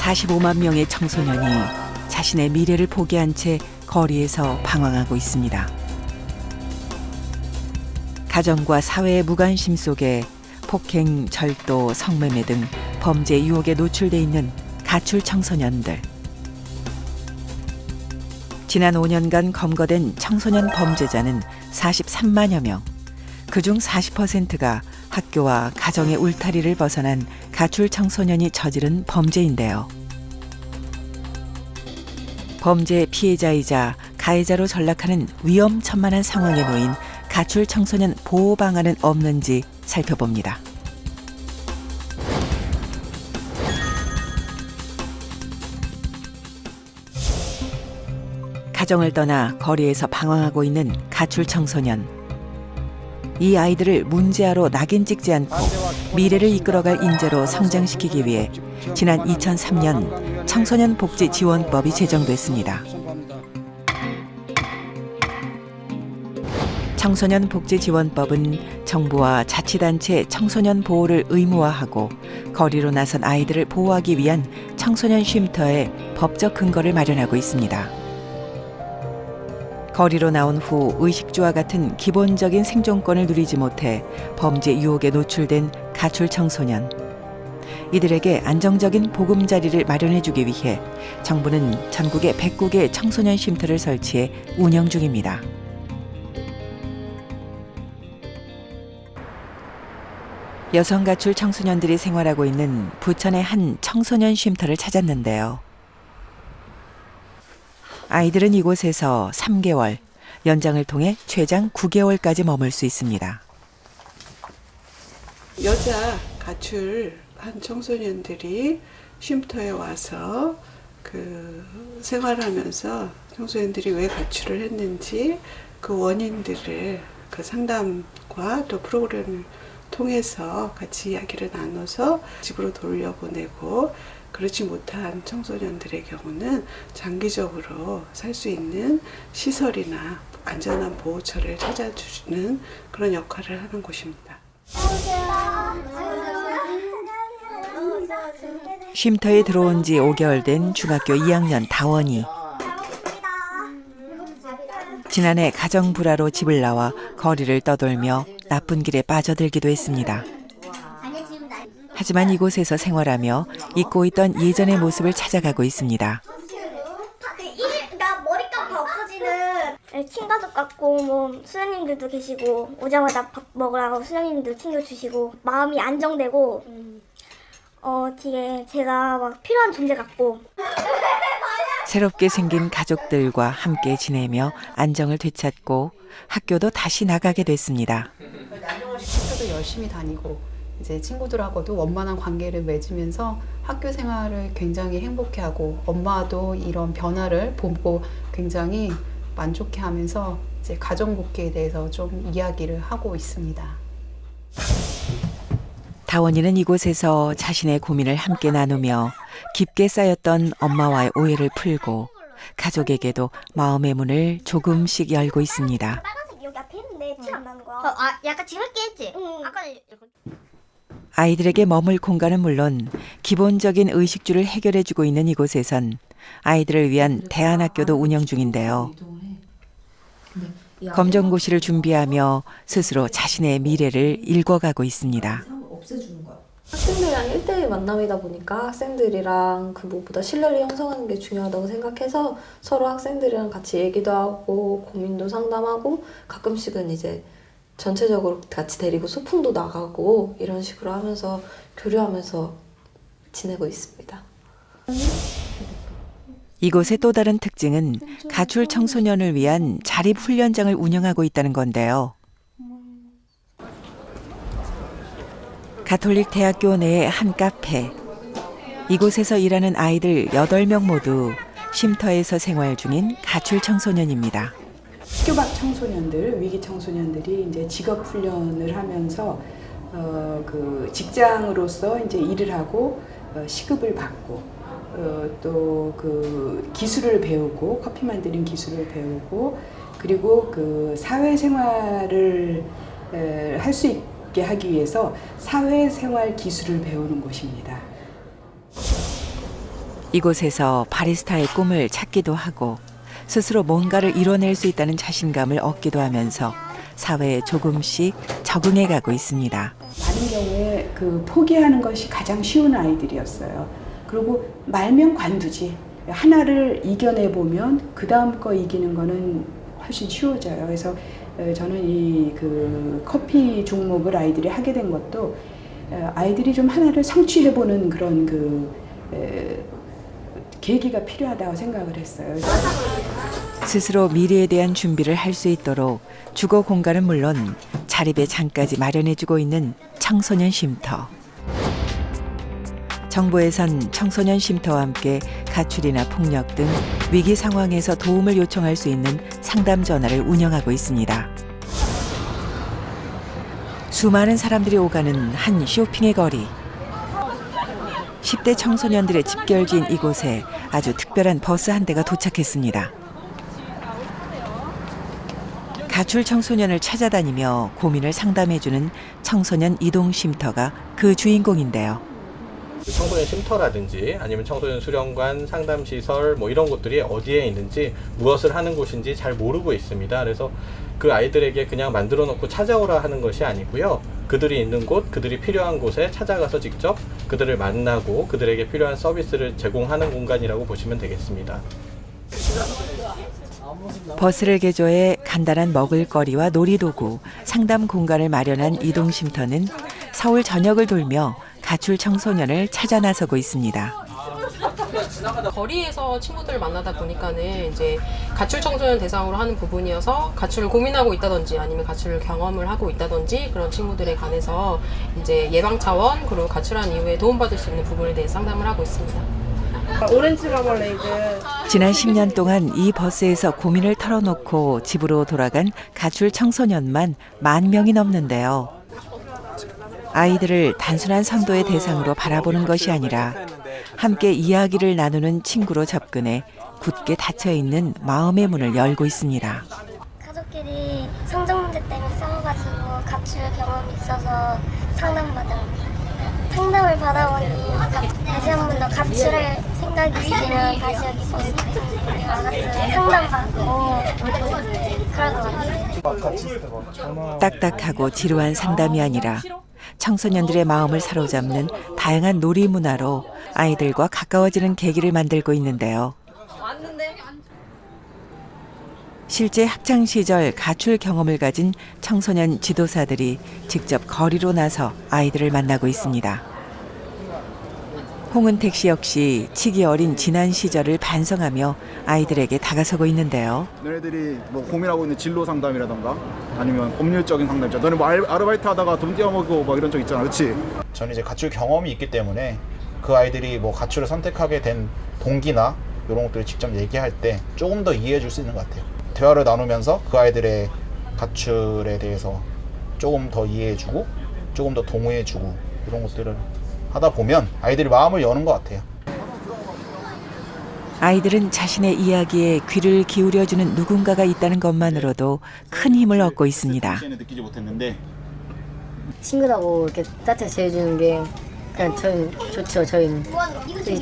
45만 명의 청소년이 자신의 미래를 포기한 채 거리에서 방황하고 있습니다. 가정과 사회의 무관심 속에 폭행, 절도, 성매매 등 범죄 유혹에 노출돼 있는 가출 청소년들. 지난 5년간 검거된 청소년 범죄자는 43만여 명. 그중 40%가 학교와 가정의 울타리를 벗어난 가출 청소년이 저지른 범죄인데요. 범죄 피해자이자 가해자로 전락하는 위험천만한 상황에 놓인 가출 청소년 보호 방안은 없는지 살펴봅니다. 가정을 떠나 거리에서 방황하고 있는 가출 청소년. 이 아이들을 문제아로 낙인 찍지 않고 미래를 이끌어갈 인재로 성장시키기 위해 지난 2003년 청소년 복지 지원법이 제정됐습니다. 청소년 복지 지원법은 정부와 자치단체 청소년 보호를 의무화하고 거리로 나선 아이들을 보호하기 위한 청소년 쉼터의 법적 근거를 마련하고 있습니다. 거리로 나온 후 의식주와 같은 기본적인 생존권을 누리지 못해 범죄 유혹에 노출된 가출 청소년. 이들에게 안정적인 보금자리를 마련해주기 위해 정부는 전국에 109개 청소년 쉼터를 설치해 운영 중입니다. 여성 가출 청소년들이 생활하고 있는 부천의 한 청소년 쉼터를 찾았는데요. 아이들은 이곳에서 3개월, 연장을 통해 최장 9개월까지 머물 수 있습니다. 여자 가출한 청소년들이 쉼터에 와서 생활하면서 청소년들이 왜 가출을 했는지 그 원인들을 그 상담과 또 프로그램을 통해서 같이 이야기를 나눠서 집으로 돌려보내고, 그렇지 못한 청소년들의 경우는 장기적으로 살 수 있는 시설이나 안전한 보호처를 찾아주는 그런 역할을 하는 곳입니다. 쉼터에 들어온 지 5개월 된 중학교 2학년 다원이. 지난해 가정 불화로 집을 나와 거리를 떠돌며 나쁜 길에 빠져들기도 했습니다. 하지만 이곳에서 생활하며 잊고 있던 예전의 모습을 찾아가고 있습니다. 나 머리감 다 없어지는 친가족 같고 뭐 수녀님들도 계시고 오자마자 밥 먹으라고 수녀님들 챙겨주시고 마음이 안정되고 되게 제가 막 필요한 존재 같고 새롭게 생긴 가족들과 함께 지내며 안정을 되찾고 학교도 다시 나가게 됐습니다. 학교도 열심히 다니고 이제 친구들하고도 원만한 관계를 맺으면서 학교 생활을 굉장히 행복해하고 엄마도 이런 변화를 보고 굉장히 만족해하면서 이제 가정 복귀에 대해서 좀 이야기를 하고 있습니다. 다원이는 이곳에서 자신의 고민을 함께 나누며 깊게 쌓였던 엄마와의 오해를 풀고 가족에게도 마음의 문을 조금씩 열고 있습니다. 빨간색 여기 앞에 있는데 티 안 나는 거야. 약간 지겹게 했지? 아까 아이들에게 머물 공간은 물론 기본적인 의식주를 해결해주고 있는 이곳에선 아이들을 위한 대안학교도 운영 중인데요. 검정고시를 준비하며 스스로 자신의 미래를 읽어가고 있습니다. 학생들이랑 1대1 만남이다 보니까 학생들이랑 그 무엇보다 신뢰를 형성하는 게 중요하다고 생각해서 서로 학생들이랑 같이 얘기도 하고 고민도 상담하고 가끔씩은 이제 전체적으로 같이 데리고 소풍도 나가고 이런 식으로 하면서 교류하면서 지내고 있습니다. 이곳의 또 다른 특징은 가출 청소년을 위한 자립훈련장을 운영하고 있다는 건데요. 가톨릭 대학교 내의 한 카페. 이곳에서 일하는 아이들 8명 모두 쉼터에서 생활 중인 가출 청소년입니다. 학교 밖 청소년들, 위기 청소년들이 이제 직업 훈련을 하면서 직장으로서 이제 일을 하고 시급을 받고 또 그 기술을 배우고 커피 만드는 기술을 배우고 그리고 그 사회생활을 할 수 있게 하기 위해서 사회생활 기술을 배우는 곳입니다. 이곳에서 바리스타의 꿈을 찾기도 하고 스스로 뭔가를 이뤄낼 수 있다는 자신감을 얻기도 하면서 사회에 조금씩 적응해 가고 있습니다. 많은 경우에 그 포기하는 것이 가장 쉬운 아이들이었어요. 그리고 말면 관두지. 하나를 이겨내 보면 그 다음 거 이기는 거는 훨씬 쉬워져요. 그래서 저는 이 그 커피 종목을 아이들이 하게 된 것도 아이들이 좀 하나를 성취해 보는 그런 계기가 필요하다고 생각을 했어요. 스스로 미래에 대한 준비를 할 수 있도록 주거 공간은 물론 자립의 장까지 마련해주고 있는 청소년 쉼터. 정부에선 청소년 쉼터와 함께 가출이나 폭력 등 위기 상황에서 도움을 요청할 수 있는 상담 전화를 운영하고 있습니다. 수많은 사람들이 오가는 한 쇼핑의 거리. 10대 청소년들의 집결지인 이곳에 아주 특별한 버스 한 대가 도착했습니다. 가출 청소년을 찾아다니며 고민을 상담해주는 청소년 이동 쉼터가 그 주인공인데요. 청소년 쉼터라든지 아니면 청소년 수련관, 상담시설 뭐 이런 곳들이 어디에 있는지 무엇을 하는 곳인지 잘 모르고 있습니다. 그래서 그 아이들에게 그냥 만들어 놓고 찾아오라 하는 것이 아니고요. 그들이 있는 곳, 그들이 필요한 곳에 찾아가서 직접 그들을 만나고 그들에게 필요한 서비스를 제공하는 공간이라고 보시면 되겠습니다. 버스를 개조해 간단한 먹을거리와 놀이도구, 상담 공간을 마련한 이동쉼터는 서울 전역을 돌며 가출 청소년을 찾아 나서고 있습니다. 거리에서 친구들을 만나다 보니까는 이제 가출 청소년 대상으로 하는 부분이어서 가출을 고민하고 있다든지 아니면 가출을 경험을 하고 있다든지 그런 친구들에 관해서 이제 예방 차원 그리고 가출한 이후에 도움받을 수 있는 부분에 대해 상담을 하고 있습니다. 지난 10년 동안 이 버스에서 고민을 털어놓고 집으로 돌아간 가출 청소년만 10,000명이 넘는데요. 아이들을 단순한 선도의 대상으로 바라보는 것이 아니라 함께 이야기를 나누는 친구로 접근해 굳게 닫혀있는 마음의 문을 열고 있습니다. 가족끼리 성적 문제 때문에 싸워가지고 가출 경험이 있어서 상담을 받아보니 다시 한 번 더 가출할 생각이 있으면 다시 여기 버스 와가지고 상담받고 그럴 것 같아요. 딱딱하고 지루한 상담이 아니라 청소년들의 마음을 사로잡는 다양한 놀이 문화로 아이들과 가까워지는 계기를 만들고 있는데요. 실제 학창 시절 가출 경험을 가진 청소년 지도사들이 직접 거리로 나서 아이들을 만나고 있습니다. 홍은택 씨 역시 치기 어린 지난 시절을 반성하며 아이들에게 다가서고 있는데요. 너네들이 뭐 고민하고 있는 진로 상담이라던가 아니면 법률적인 상담 있잖아. 너네 뭐 아르바이트 하다가 돈 떼어먹고 막 이런 적 있잖아. 그렇지? 저는 이제 가출 경험이 있기 때문에 그 아이들이 뭐 가출을 선택하게 된 동기나 이런 것들을 직접 얘기할 때 조금 더 이해해 줄 수 있는 것 같아요. 대화를 나누면서 그 아이들의 가출에 대해서 조금 더 이해해주고 조금 더 동의해주고 이런 것들을 하다 보면 아이들이 마음을 여는 것 같아요. 아이들은 자신의 이야기에 귀를 기울여주는 누군가가 있다는 것만으로도 큰 힘을 얻고 있습니다. 느끼지 못했는데 친구라고 이렇게 따뜻하게 해주는 게 그냥 저희는 좋죠. 저희는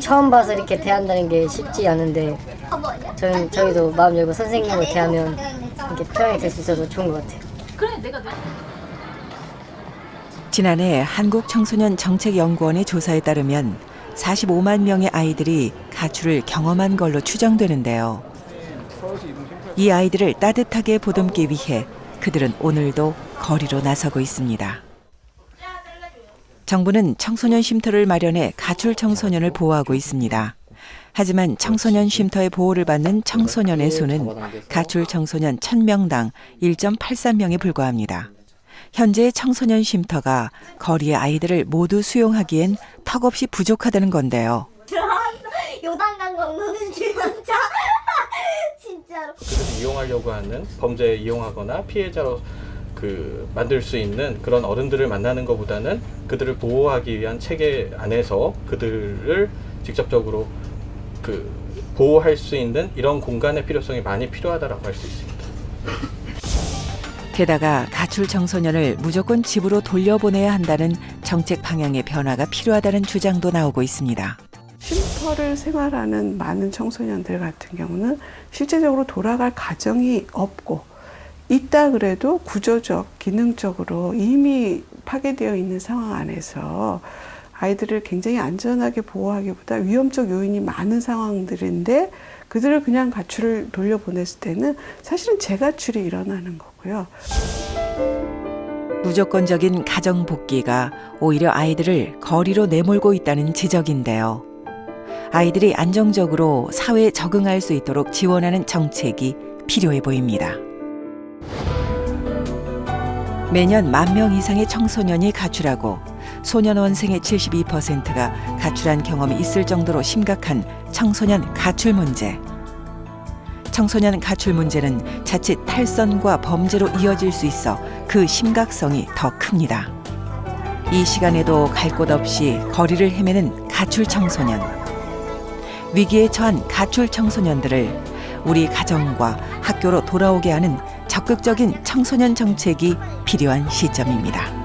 처음 봐서 이렇게 대한다는 게 쉽지 않은데 저희도 마음 열고 선생님을 대하면 이렇게 편하게 될 수 있어서 좋은 것 같아요. 지난해 한국청소년정책연구원의 조사에 따르면 45만 명의 아이들이 가출을 경험한 걸로 추정되는데요. 이 아이들을 따뜻하게 보듬기 위해 그들은 오늘도 거리로 나서고 있습니다. 정부는 청소년 쉼터를 마련해 가출 청소년을 보호하고 있습니다. 하지만 청소년 쉼터의 보호를 받는 청소년의 수는 가출 청소년 1000명당 1.83명에 불과합니다. 현재 청소년 쉼터가 거리의 아이들을 모두 수용하기엔 턱없이 부족하다는 건데요. 요단강 건너는 진짜 진짜로. 그들을 이용하려고 하는 범죄에 이용하거나 피해자로 만들 수 있는 그런 어른들을 만나는 것보다는 그들을 보호하기 위한 체계 안에서 그들을 직접적으로 보호할 수 있는 이런 공간의 필요성이 많이 필요하다고 할 수 있습니다. 게다가 가출 청소년을 무조건 집으로 돌려보내야 한다는 정책 방향의 변화가 필요하다는 주장도 나오고 있습니다. 쉼터를 생활하는 많은 청소년들 같은 경우는 실제적으로 돌아갈 가정이 없고 있다 그래도 구조적, 기능적으로 이미 파괴되어 있는 상황 안에서 아이들을 굉장히 안전하게 보호하기보다 위험적 요인이 많은 상황들인데 그들을 그냥 가출을 돌려보냈을 때는 사실은 재가출이 일어나는 거고요. 무조건적인 가정 복귀가 오히려 아이들을 거리로 내몰고 있다는 지적인데요. 아이들이 안정적으로 사회에 적응할 수 있도록 지원하는 정책이 필요해 보입니다. 매년 10,000명 이상의 청소년이 가출하고 소년원생의 72%가 가출한 경험이 있을 정도로 심각한 청소년 가출 문제. 청소년 가출 문제는 자칫 탈선과 범죄로 이어질 수 있어 그 심각성이 더 큽니다. 이 시간에도 갈 곳 없이 거리를 헤매는 가출 청소년. 위기에 처한 가출 청소년들을 우리 가정과 학교로 돌아오게 하는 적극적인 청소년 정책이 필요한 시점입니다.